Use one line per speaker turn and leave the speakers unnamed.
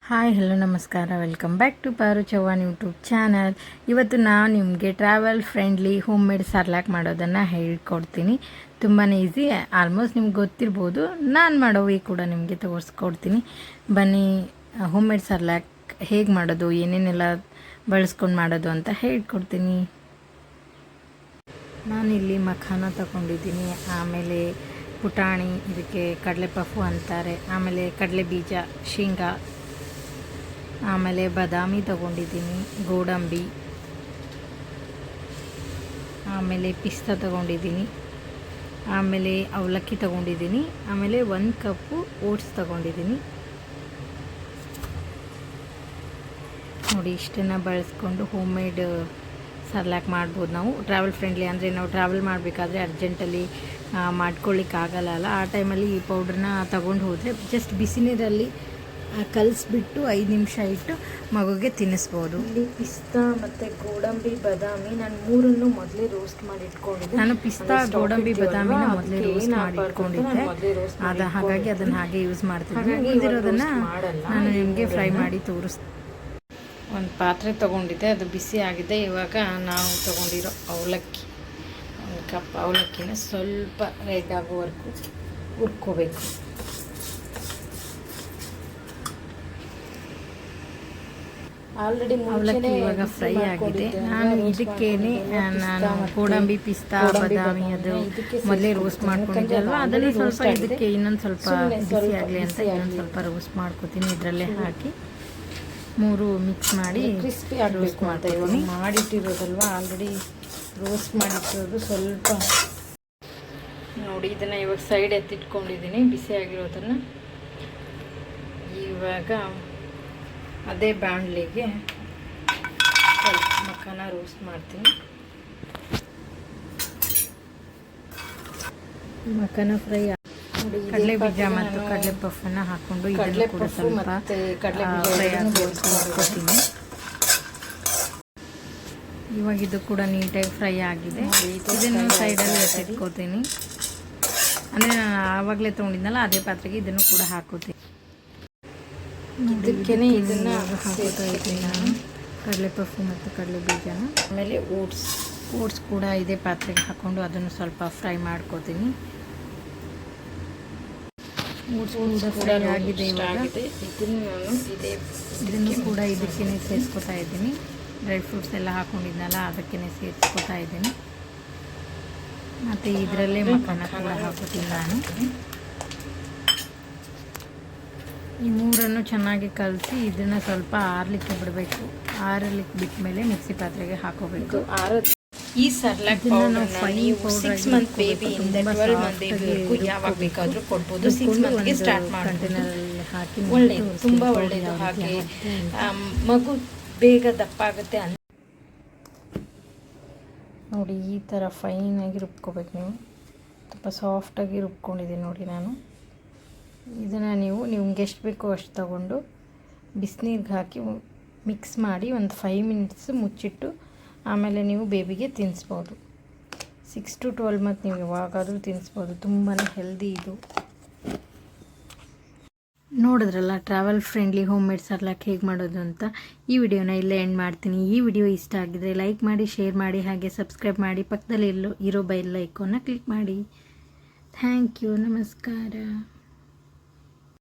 Hi hello ನಮಸ್ಕಾರ, welcome back to ಪಾರು Chavan YouTube channel. ಇವತ್ತು ನಾನು ನಿಮಗೆ travel friendly home made Cerelac ಮಾಡೋದನ್ನು ಹೇಳ್ಕೊಡ್ತೀನಿ. ತುಂಬಾ ಈಸಿ, ಆಲ್ಮೋಸ್ಟ್ ನಿಮ್ಗೆ ಗೊತ್ತಿರ್ಬೋದು. ನಾನು ಮಾಡೋ ವೇ ಕೂಡ ನಿಮಗೆ ತೋರಿಸ್ಕೊಡ್ತೀನಿ. ಬನ್ನಿ, ಹೋಮ್ ಮೇಡ್ ಸರ್ಲಾಕ್ ಹೇಗೆ ಮಾಡೋದು, ಏನೇನೆಲ್ಲ ಬಳಸ್ಕೊಂಡು ಮಾಡೋದು ಅಂತ ಹೇಳ್ಕೊಡ್ತೀನಿ. ನಾನಿಲ್ಲಿ ಮಖಾನ ತಗೊಂಡಿದ್ದೀನಿ, ಆಮೇಲೆ ಪುಟಾಣಿ, ಇದಕ್ಕೆ ಕಡಲೆ ಪಫು ಅಂತಾರೆ, ಆಮೇಲೆ ಕಡಲೆ ಬೀಜ, ಶೇಂಗಾ, ಆಮೇಲೆ ಬಾದಾಮಿ ತಗೊಂಡಿದ್ದೀನಿ, ಗೋಡಂಬಿ, ಆಮೇಲೆ ಪಿಸ್ತಾ ತಗೊಂಡಿದ್ದೀನಿ, ಆಮೇಲೆ ಅವಲಕ್ಕಿ ತಗೊಂಡಿದ್ದೀನಿ, ಆಮೇಲೆ 1 ಕಪ್ಪು ಓಟ್ಸ್ ತಗೊಂಡಿದ್ದೀನಿ. ನೋಡಿ, ಇಷ್ಟನ್ನು ಬಳಸ್ಕೊಂಡು ಹೋಮ್ ಮೇಡ್ ಸರ್ಲಾಕ್ ಮಾಡ್ಬೋದು. ನಾವು ಟ್ರಾವೆಲ್ ಫ್ರೆಂಡ್ಲಿ, ಅಂದರೆ ನಾವು ಟ್ರಾವೆಲ್ ಮಾಡಬೇಕಾದ್ರೆ ಅರ್ಜೆಂಟಲ್ಲಿ ಮಾಡ್ಕೊಳ್ಳಿಕ್ಕಾಗಲ್ಲ, ಆ ಟೈಮಲ್ಲಿ ಈ ಪೌಡ್ರನ್ನ ತಗೊಂಡು ಹೋದರೆ ಜಸ್ಟ್ ಬಿಸಿ ನೀರಲ್ಲಿ ಕಲಿಸ್ಬಿಟ್ಟು 5 ನಿಮಿಷ ಇಟ್ಟು ಮಗುಗೆ ತಿನ್ನಿಸ್ಬೋದು.
ಇಲ್ಲಿ ಪಿಸ್ತಾ ಮತ್ತು ಗೋಡಂಬಿ, ಬಾದಾಮಿ ನಾನು ಮೂರನ್ನು ಮೊದಲೇ ರೋಸ್ಟ್ ಮಾಡಿ ಇಟ್ಕೊಂಡಿದ್ದೆ.
ನಾನು ಪಿಸ್ತಾ, ಗೋಡಂಬಿ, ಬಾದಾಮಿನ ಮೊದಲೇ ರೋಸ್ಟ್ ಮಾಡಿ ಇಟ್ಕೊಂಡಿದ್ದೆ, ಹಾಗಾಗಿ ಅದನ್ನು ಹಾಗೆ ಯೂಸ್ ಮಾಡ್ತಿದ್ದೆ. ಉಳಿದಿರೋದನ್ನು ನಾನು ನಿಮಗೆ ಫ್ರೈ ಮಾಡಿ ತೋರಿಸ್ತೀನಿ.
ಒಂದು ಪಾತ್ರೆ ತೊಗೊಂಡಿದ್ದೆ, ಅದು ಬಿಸಿ ಆಗಿದೆ. ಇವಾಗ ನಾವು ತೊಗೊಂಡಿರೋ ಅವಲಕ್ಕಿ, 1 ಕಪ್ ಅವಲಕ್ಕಿನ ಸ್ವಲ್ಪ ರೆಡ್ ಆಗೋವರೆಗೂ ಹುರ್ಕೋಬೇಕು. ಆಲ್ರೆಡಿ
ಅವಲಕ್ಕಿ ಇವಾಗ ಫ್ರೈ ಆಗಿದೆ. ನಾನು ಇದಕ್ಕೇನೆ ನಾನು ಗೋಡಂಬಿ, ಪಿಸ್ತಾ, ಬಾದಾಮಿ ಅದು ಮೊದಲೇ ರೋಸ್ಟ್ ಮಾಡ್ಕೊಂಡಿದ್ದೆ ಅಲ್ವಾ, ಅದನ್ನು ಸ್ವಲ್ಪ ಇದಕ್ಕೆ ಇನ್ನೊಂದು ಸ್ವಲ್ಪ ಬಿಸಿ ಆಗಲಿ ಅಂತ ಇನ್ನೊಂದು ಸ್ವಲ್ಪ ರೋಸ್ಟ್ ಮಾಡ್ಕೊತೀನಿ. ಇದರಲ್ಲೇ ಹಾಕಿ 3 ಮಿಕ್ಸ್ ಮಾಡಿ
ಕ್ರಿಸ್ಪಿ ರೋಸ್ಟ್ ಮಾಡ್ತಾ ಇವಾಗ ಮಾಡಿಟ್ಟಿರೋದಲ್ವ, ಆಲ್ರೆಡಿ ರೋಸ್ಟ್ ಮಾಡಿಟ್ಟಿರೋದು. ಸ್ವಲ್ಪ ನೋಡಿ, ಇದನ್ನು ಇವಾಗ ಸೈಡ್ ಎತ್ತಿಟ್ಕೊಂಡಿದ್ದೀನಿ ಬಿಸಿ ಆಗಿರೋದನ್ನು. ಇವಾಗ ಅದೇ ಬಾಣಲಿಗೆ ಸ್ವಲ್ಪ ಮಖಾನ ರೋಸ್ಟ್ ಮಾಡ್ತೀನಿ.
ಮಖಾನ ಫ್ರೈ ನೋಡಿ, ಕಡಲೆ ಬೀಜ ಮತ್ತು ಕಡಲೆ ಪಫನ್ನು ಹಾಕ್ಕೊಂಡು ಇದನ್ನು ಕೂಡ ಸ್ವಲ್ಪ ಫ್ರೈ ಮಾಡ್ಕೊತೀನಿ. ಇವಾಗ ಇದು ಕೂಡ ನೀಟಾಗಿ ಫ್ರೈ ಆಗಿದೆ. ಇದನ್ನು ಸೈಡಲ್ಲಿ ಎತ್ತಿಟ್ಕೋತೀನಿ. ಅಂದರೆ ನಾನು ಆವಾಗಲೇ ತೊಗೊಂಡಿದ್ನಲ್ಲ ಅದೇ ಪಾತ್ರೆಗೆ ಇದನ್ನು ಕೂಡ ಹಾಕೋತೀನಿ.
ಇದಕ್ಕೇನೆ ಇದನ್ನು
ಹಾಕೋತಾ ಇದ್ದೀನಿ ನಾನು, ಕಡಲೆ ಪಫು ಮತ್ತು ಕಡಲೆ ಬೀಜನ.
ಆಮೇಲೆ
ಓಟ್ಸ್ ಕೂಡ ಇದೇ ಪಾತ್ರೆಗೆ ಹಾಕ್ಕೊಂಡು ಅದನ್ನು ಸ್ವಲ್ಪ ಫ್ರೈ ಮಾಡ್ಕೋತೀನಿ. ಓಟ್ಸ್ ಕೂಡ ಫ್ರೈ ಆಗಿದೆ. ಇವಾಗ ಇದನ್ನು ಕೂಡ ಇದಕ್ಕೇ ಸೇರಿಸ್ಕೊತಾ ಇದ್ದೀನಿ. ಡ್ರೈ ಫ್ರೂಟ್ಸ್ ಎಲ್ಲ ಹಾಕ್ಕೊಂಡಿದ್ನಲ್ಲ ಅದಕ್ಕೇ ಸೇರಿಸ್ಕೊತಾ ಇದ್ದೀನಿ. ಮತ್ತು ಇದರಲ್ಲೇ ಮಖಾನ ಕೂಡ ಹಾಕೋತೀನಿ ನಾನು. ಈ 3 ಚೆನ್ನಾಗಿ ಕಲಸಿ ಇದನ್ನು ಸ್ವಲ್ಪ ಆರಲಿಕ್ಕೆ ಬಿಡಬೇಕು. ಆರಲಿಕ್ಕೆ ಬಿಟ್ಟ ಮೇಲೆ ಮಿಕ್ಸಿ ಪಾತ್ರೆಗೆ ಹಾಕೋಬೇಕು.
ಈ ಸರ್ಲಾಕ್ ನೀವು 6 ಮಂತ್ ಬೇಬಿಯಿಂದ 12 ಮಂತ್ ಬೇಬಿವರೆಗೂ ಯಾವಾಗ ಬೇಕಾದರೂ ಕೊಡ್ಬೋದು. 6 ಮಂತ್ಗೆ ಸ್ಟಾರ್ಟ್ ಮಾಡ್ಬೋದು. ಒಳ್ಳೆಯದು, ತುಂಬ ಒಳ್ಳೆಯದು. ಹಾಗೆ ಮಗು ಬೇಗ ದಪ್ಪ ಆಗುತ್ತೆ ಅಂತ
ನೋಡಿ. ಈ ಥರ ಫೈನಾಗಿ ರುಬ್ಕೋಬೇಕು. ನೀವು ಸ್ವಲ್ಪ ಸಾಫ್ಟಾಗಿ ರುಬ್ಕೊಂಡಿದ್ದೀನಿ ನೋಡಿ ನಾನು. ಇದನ್ನು ನಿಮ್ಗೆ ಎಷ್ಟು ಬೇಕೋ ಅಷ್ಟು ತಗೊಂಡು ಬಿಸಿನೀರಿಗೆ ಹಾಕಿ ಮಿಕ್ಸ್ ಮಾಡಿ ಒಂದು 5 ಮಿನಿಟ್ಸ್ ಮುಚ್ಚಿಟ್ಟು ಆಮೇಲೆ ನೀವು ಬೇಬಿಗೆ ತಿನ್ನಿಸ್ಬೋದು. 6 to 12 ಮಂತ್ ನೀವು ಯಾವಾಗಾದರೂ ತಿನ್ನಿಸ್ಬೋದು. ತುಂಬಾ ಹೆಲ್ದಿ ಇದು. ನೋಡಿದ್ರಲ್ಲ, travel friendly home made Cerelac ಹೇಗೆ ಮಾಡೋದು ಅಂತ. ಈ ವಿಡಿಯೋನ ಇಲ್ಲೇ ಎಂಡ್ ಮಾಡ್ತೀನಿ. ಈ ವಿಡಿಯೋ ಇಷ್ಟ ಆಗಿದ್ರೆ ಲೈಕ್ ಮಾಡಿ, ಶೇರ್ ಮಾಡಿ, ಹಾಗೆ ಸಬ್ಸ್ಕ್ರೈಬ್ ಮಾಡಿ. ಪಕ್ಕದಲ್ಲಿ ಇರೋ ಬೆಲ್ ಐಕಾನ್ನ ಕ್ಲಿಕ್ ಮಾಡಿ. Thank you. ನಮಸ್ಕಾರ.